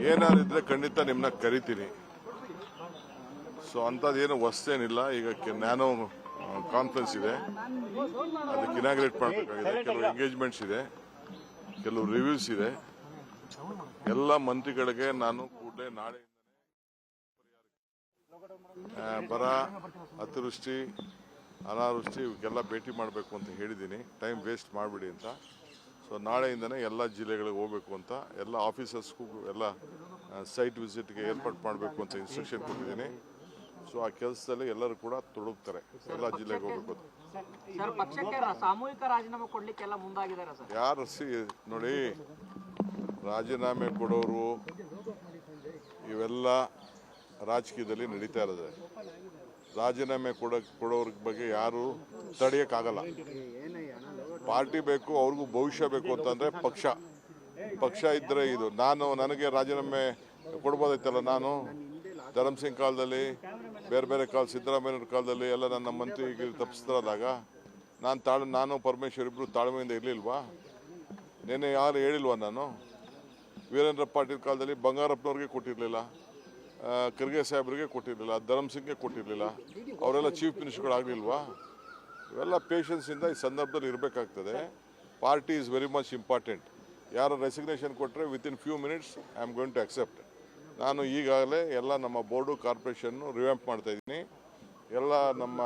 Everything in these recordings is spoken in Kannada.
ಏನಾದ್ರು ಇದ್ರೆ ಖಂಡಿತ ನಿಮ್ಮನ್ನ ಕರಿತೀನಿ. ಸೊ ಅಂಥದ್ದೇನು ಹೊಸ್ತೇನಿಲ್ಲ. ಈಗ ನ್ಯಾನೋ ಕಾನ್ಫರೆನ್ಸ್ ಇದೆ, ಅದಕ್ಕೆ ಇನಾಗ್ರೇಟ್ ಮಾಡಬೇಕಾಗಿದೆ. ಕೆಲವು ಎಂಗೇಜ್ಮೆಂಟ್ಸ್ ಇದೆ, ಕೆಲವು ರಿವ್ಯೂಸ್ ಇದೆ. ಎಲ್ಲ ಮಂತ್ರಿಗಳಿಗೆ ನಾನು ಕೂಡಲೇ ನಾಳೆ ಬರ, ಅತಿವೃಷ್ಟಿ, ಅನಾವೃಷ್ಟಿ ಇವಕ್ಕೆಲ್ಲ ಭೇಟಿ ಮಾಡಬೇಕು ಅಂತ ಹೇಳಿದ್ದೀನಿ. ಟೈಮ್ ವೇಸ್ಟ್ ಮಾಡಿಬಿಡಿ ಅಂತ. ಸೊ ನಾಳೆಯಿಂದನೇ ಎಲ್ಲ ಜಿಲ್ಲೆಗಳಿಗೆ ಹೋಗಬೇಕು ಅಂತ, ಎಲ್ಲ ಆಫೀಸರ್ಸ್ಗೂ ಎಲ್ಲ ಸೈಟ್ ವಿಸಿಟ್ಗೆ ಏರ್ಪಾಡು ಮಾಡಬೇಕು ಅಂತ ಇನ್ಸ್ಟ್ರಕ್ಷನ್ ಕೊಟ್ಟಿದ್ದೀನಿ. ಸೊ ಆ ಕೆಲಸದಲ್ಲಿ ಎಲ್ಲರೂ ಕೂಡ ತೊಡಗ್ತಾರೆ, ಎಲ್ಲ ಜಿಲ್ಲೆಗೆ ಹೋಗಬೇಕು. ಸಾಮೂಹಿಕ ರಾಜೀನಾಮೆ ಕೊಡ್ಲಿಕ್ಕೆಲ್ಲ ಮುಂದಾಗಿದ್ದಾರೆ ಸರ್. ಯಾರು ನೋಡಿ, ರಾಜೀನಾಮೆ ಕೊಡೋರು ಇವೆಲ್ಲ ರಾಜಕೀಯದಲ್ಲಿ ನಡೀತಾ ಇರೋದು. ರಾಜೀನಾಮೆ ಕೊಡೋರ ಬಗ್ಗೆ ಯಾರು ತಡೆಯೋಕ್ಕಾಗಲ್ಲ. ಪಾರ್ಟಿ ಬೇಕು, ಅವ್ರಿಗೂ ಭವಿಷ್ಯ ಬೇಕು ಅಂತಂದ್ರೆ ಪಕ್ಷ ಇದ್ರೆ ಇದು. ನನಗೆ ರಾಜೀನಾಮೆ ಕೊಡ್ಬೋದೈತಲ್ಲ. ನಾನು ಧರ್ಮಸಿಂಗ್ ಕಾಲದಲ್ಲಿ, ಬೇರೆ ಕಾಲ, ಸಿದ್ದರಾಮಯ್ಯವ್ರ ಕಾಲದಲ್ಲಿ ಎಲ್ಲ ನನ್ನ ಮಂತ್ರಿಗೆ ತಪ್ಪಿಸ್ತಾರಾದಾಗ ನಾನು ಪರಮೇಶ್ವರ್ ಇಬ್ರು ತಾಳ್ಮೆಯಿಂದ ಇರಲಿಲ್ವಾ? ನೆನ್ನೆ ಯಾರು ಹೇಳಿಲ್ವಾ? ನಾನು ವೀರೇಂದ್ರ ಪಾಟೀಲ್ ಕಾಲದಲ್ಲಿ ಬಂಗಾರಪ್ಪನವ್ರಿಗೆ ಕೊಟ್ಟಿರಲಿಲ್ಲ, ಖರ್ಗೆ ಸಾಹೇಬ್ರಿಗೆ ಕೊಟ್ಟಿರಲಿಲ್ಲ, ಧರ್ಮಸಿಂಗ್ಗೆ ಕೊಟ್ಟಿರಲಿಲ್ಲ. ಅವರೆಲ್ಲ ಚೀಫ್ ಮಿನಿಸ್ಟರ್ಗಳಾಗಲಿಲ್ವಾ? ಇವೆಲ್ಲ ಪೇಷನ್ಸಿಂದ ಈ ಸಂದರ್ಭದಲ್ಲಿ ಇರಬೇಕಾಗ್ತದೆ. Party is very much important. ಯಾರು ರೆಸಿಗ್ನೇಷನ್ ಕೊಟ್ಟರೆ within few minutes I am going to accept. ನಾನು ಈಗಾಗಲೇ ಎಲ್ಲ ನಮ್ಮ ಬೋರ್ಡು ಕಾರ್ಪೊರೇಷನ್ನು ರಿವ್ಯಾಂಪ್ ಮಾಡ್ತಾಯಿದ್ದೀನಿ. ಎಲ್ಲ ನಮ್ಮ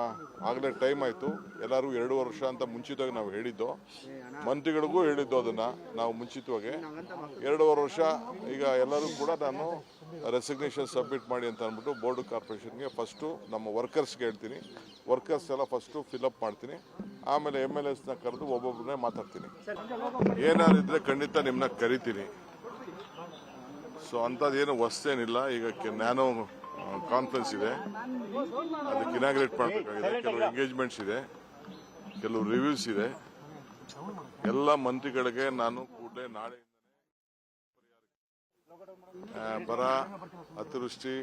ಆಗಲೇ ಟೈಮ್ ಆಯಿತು. ಎಲ್ಲರೂ 2 ವರ್ಷ ಅಂತ ಮುಂಚಿತವಾಗಿ ನಾವು ಹೇಳಿದ್ದು, ಮಂತ್ರಿಗಳಿಗೂ ಹೇಳಿದ್ದು ಅದನ್ನು ನಾವು ಮುಂಚಿತವಾಗಿ 2.5 ವರ್ಷ. ಈಗ ಎಲ್ಲರೂ ಕೂಡ ನಾನು ರೆಸಿಗ್ನೇಷನ್ ಸಬ್ಮಿಟ್ ಮಾಡಿ ಅಂತ ಅಂದ್ಬಿಟ್ಟು ಬೋರ್ಡು ಕಾರ್ಪೊರೇಷನ್ಗೆ ಫಸ್ಟು ನಮ್ಮ ವರ್ಕರ್ಸ್ಗೆ ಹೇಳ್ತೀನಿ. ವರ್ಕರ್ಸ್ ಎಲ್ಲ ಫಸ್ಟು ಫಿಲಪ್ ಮಾಡ್ತೀನಿ, ಆಮೇಲೆ MLAsನ ಕರೆದು ಒಬ್ಬೊಬ್ಬರನ್ನೇ ಮಾತಾಡ್ತೀನಿ. ಏನಾದ್ರು ಇದ್ರೆ ಖಂಡಿತ ನಿಮ್ಮನ್ನ ಕರಿತೀನಿ. ಸೊ ಅಂಥದ್ದೇನು ಹೊಸ್ತೇನಿಲ್ಲ. ಈಗ ನ್ಯಾನೋ ಕಾನ್ಫರೆನ್ಸ್ ಇದೆ, ಅದಕ್ಕೆ ಇನಾಗ್ರೇಟ್ ಮಾಡಬೇಕಾಗಿದೆ. ಕೆಲವು ಎಂಗೇಜ್ಮೆಂಟ್ಸ್ ಇದೆ, ಕೆಲವು ರಿವ್ಯೂಸ್ ಇದೆ. ಎಲ್ಲ ಮಂತ್ರಿಗಳಿಗೆ ನಾನು ಕೂಡಲೇ ನಾಳೆ ಬರ, ಅತಿವೃಷ್ಟಿ,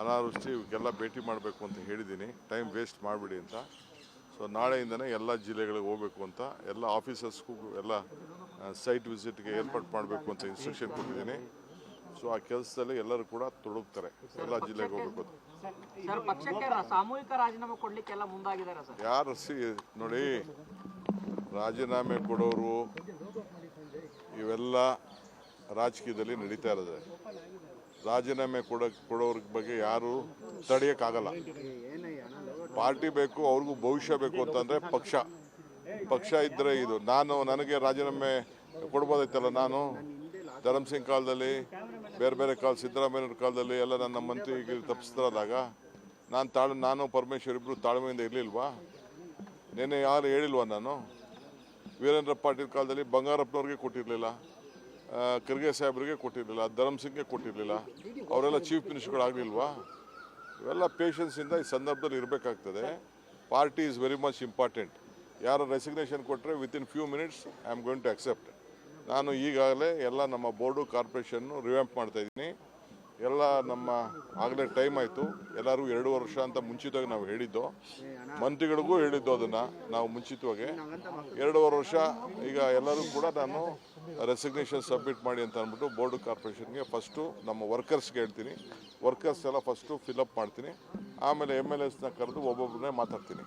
ಅನಾವೃಷ್ಟಿ ಇವಕ್ಕೆಲ್ಲ ಭೇಟಿ ಮಾಡಬೇಕು ಅಂತ ಹೇಳಿದ್ದೀನಿ. ಟೈಮ್ ವೇಸ್ಟ್ ಮಾಡಿಬಿಡಿ ಅಂತ. ಸೊ ನಾಳೆಯಿಂದನೇ ಎಲ್ಲ ಜಿಲ್ಲೆಗಳಿಗೆ ಹೋಗಬೇಕು ಅಂತ, ಎಲ್ಲ ಆಫೀಸರ್ಸ್ಗೂ ಎಲ್ಲ ಸೈಟ್ ವಿಸಿಟ್ಗೆ ಏರ್ಪಾಡು ಮಾಡಬೇಕು ಅಂತ ಇನ್ಸ್ಟ್ರಕ್ಷನ್ ಕೊಟ್ಟಿದ್ದೀನಿ. ಸೊ ಆ ಕೆಲಸದಲ್ಲಿ ಎಲ್ಲರೂ ಕೂಡ ತೊಡಗ್ತಾರೆ, ಎಲ್ಲ ಜಿಲ್ಲೆಗೆ ಹೋಗಬೇಕು. ಸಾಮೂಹಿಕ ರಾಜೀನಾಮೆ ಕೊಡ್ಲಿಕ್ಕೆಲ್ಲ ಮುಂದಾಗಿದ್ದಾರೆ ಸರ್. ಯಾರು ನೋಡಿ, ರಾಜೀನಾಮೆ ಕೊಡೋರು ಇವೆಲ್ಲ ರಾಜಕೀಯದಲ್ಲಿ ನಡೀತಾ ಇರೋದು. ರಾಜೀನಾಮೆ ಕೊಡೋರ ಬಗ್ಗೆ ಯಾರು ತಡೆಯೋಕ್ಕಾಗಲ್ಲ. ಪಾರ್ಟಿ ಬೇಕು, ಅವ್ರಿಗೂ ಭವಿಷ್ಯ ಬೇಕು ಅಂತಂದ್ರೆ ಪಕ್ಷ ಇದ್ರೆ ಇದು. ನನಗೆ ರಾಜೀನಾಮೆ ಕೊಡ್ಬೋದೈತಲ್ಲ. ನಾನು ಧರ್ಮಸಿಂಗ್ ಕಾಲದಲ್ಲಿ, ಬೇರೆ ಕಾಲ, ಸಿದ್ದರಾಮಯ್ಯವ್ರ ಕಾಲದಲ್ಲಿ ಎಲ್ಲ ನನ್ನ ಮಂತ್ರಿಗೆ ತಪ್ಪಿಸ್ತಾರಾದಾಗ ನಾನು ಪರಮೇಶ್ವರ್ ಇಬ್ರು ತಾಳ್ಮೆಯಿಂದ ಇರಲಿಲ್ವಾ? ನೆನ್ನೆ ಯಾರು ಹೇಳಿಲ್ವಾ? ನಾನು ವೀರೇಂದ್ರ ಪಾಟೀಲ್ ಕಾಲದಲ್ಲಿ ಬಂಗಾರಪ್ಪನವ್ರಿಗೆ ಕೊಟ್ಟಿರಲಿಲ್ಲ, ಖರ್ಗೆ ಸಾಹೇಬ್ರಿಗೆ ಕೊಟ್ಟಿರಲಿಲ್ಲ, ಧರ್ಮಸಿಂಗ್ಗೆ ಕೊಟ್ಟಿರಲಿಲ್ಲ. ಅವರೆಲ್ಲ ಚೀಫ್ ಮಿನಿಸ್ಟರ್ಗಳಾಗಲಿಲ್ವಾ? ಇವೆಲ್ಲ ಪೇಷನ್ಸಿಂದ ಈ ಸಂದರ್ಭದಲ್ಲಿ ಇರಬೇಕಾಗ್ತದೆ. Party is very much important. ಯಾರು ರೆಸಿಗ್ನೇಷನ್ ಕೊಟ್ಟರೆ within few minutes I am going to accept. ನಾನು ಈಗಾಗಲೇ ಎಲ್ಲ ನಮ್ಮ ಬೋರ್ಡು ಕಾರ್ಪೊರೇಷನ್ನು ರಿವ್ಯಾಂಪ್ ಮಾಡ್ತಾಯಿದ್ದೀನಿ. ಎಲ್ಲ ನಮ್ಮ ಆಗಲೇ ಟೈಮ್ ಆಯಿತು. ಎಲ್ಲರೂ 2 ವರ್ಷ ಅಂತ ಮುಂಚಿತವಾಗಿ ನಾವು ಹೇಳಿದ್ದು, ಮಂತ್ರಿಗಳಿಗೂ ಹೇಳಿದ್ದು ಅದನ್ನು ನಾವು ಮುಂಚಿತವಾಗಿ 2.5 ವರ್ಷ. ಈಗ ಎಲ್ಲರೂ ಕೂಡ ನಾನು ರೆಸಿಗ್ನೇಷನ್ ಸಬ್ಮಿಟ್ ಮಾಡಿ ಅಂತ ಅಂದ್ಬಿಟ್ಟು ಬೋರ್ಡು ಕಾರ್ಪೊರೇಷನ್ಗೆ ಫಸ್ಟು ನಮ್ಮ ವರ್ಕರ್ಸ್ಗೆ ಹೇಳ್ತೀನಿ. ವರ್ಕರ್ಸ್ ಎಲ್ಲ ಫಸ್ಟು ಫಿಲಪ್ ಮಾಡ್ತೀನಿ, ಆಮೇಲೆ MLAsನ ಕರೆದು ಒಬ್ಬೊಬ್ಬರನ್ನೇ ಮಾತಾಡ್ತೀನಿ.